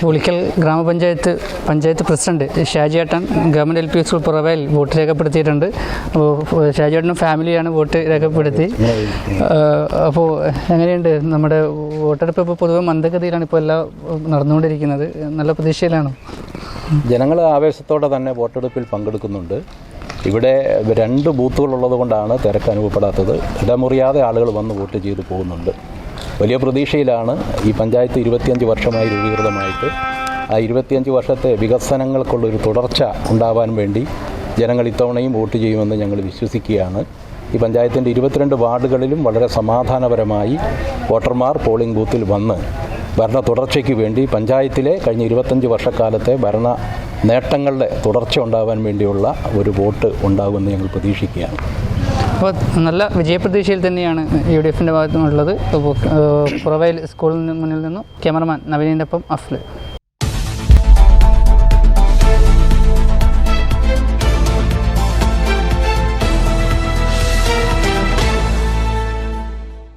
Ulikkal panchayat president ഷാജിയേട്ടൻ government LP school പുറവേൽ vote രേഖപ്പെടുത്തിയിട്ടുണ്ട്. അപ്പോൾ ഷാജിയേട്ടനും ഫാമിലിയാണ് വോട്ട് രേഖപ്പെടുത്തി. അപ്പോൾ എങ്ങനെയുണ്ട് നമ്മുടെ വോട്ടെടുപ്പ്? ഇപ്പോൾ പൊതുവെ മന്ദഗതിയിലാണ് ഇപ്പോൾ എല്ലാം നടന്നുകൊണ്ടിരിക്കുന്നത്. നല്ല പ്രതീക്ഷയിലാണ്. ജനങ്ങൾ ആവേശത്തോടെ തന്നെ വോട്ടെടുപ്പിൽ പങ്കെടുക്കുന്നുണ്ട്. ഇവിടെ 2 ബൂത്തുകളുള്ളത് കൊണ്ടാണ് തിരക്ക് അനുഭവപ്പെടാത്തത്. ഇടമുറിയാതെ ആളുകൾ വന്ന് വോട്ട് ചെയ്ത് പോകുന്നുണ്ട്. വലിയ പ്രതീക്ഷയിലാണ്. ഈ പഞ്ചായത്ത് 25 വർഷമായി രൂപീകൃതമായിട്ട് ആ 25 വർഷത്തെ വികസനങ്ങൾക്കുള്ളൊരു തുടർച്ച ഉണ്ടാവാൻ വേണ്ടി ജനങ്ങൾ ഇത്തവണയും വോട്ട് ചെയ്യുമെന്ന് ഞങ്ങൾ വിശ്വസിക്കുകയാണ്. ഈ പഞ്ചായത്തിൻ്റെ 22 വാർഡുകളിലും വളരെ സമാധാനപരമായി വോട്ടർമാർ പോളിംഗ് ബൂത്തിൽ വന്ന് ഭരണ തുടർച്ചയ്ക്ക് വേണ്ടി പഞ്ചായത്തിലെ കഴിഞ്ഞ 25 വർഷക്കാലത്തെ ഭരണ നേട്ടങ്ങളുടെ തുടർച്ച ഉണ്ടാവാൻ വേണ്ടിയുള്ള ഒരു വോട്ട് ഉണ്ടാകുമെന്ന് ഞങ്ങൾ പ്രതീക്ഷിക്കുകയാണ്. അപ്പോൾ നല്ല വിജയപ്രതീക്ഷയിൽ തന്നെയാണ് UDFൻ്റെ ഭാഗത്തുനിന്നുള്ളത്. പുറവയൽ സ്കൂളിന് മുന്നിൽ നിന്നും ക്യാമറമാൻ നവീനിൻ്റെ ഒപ്പം അഫ്ല്.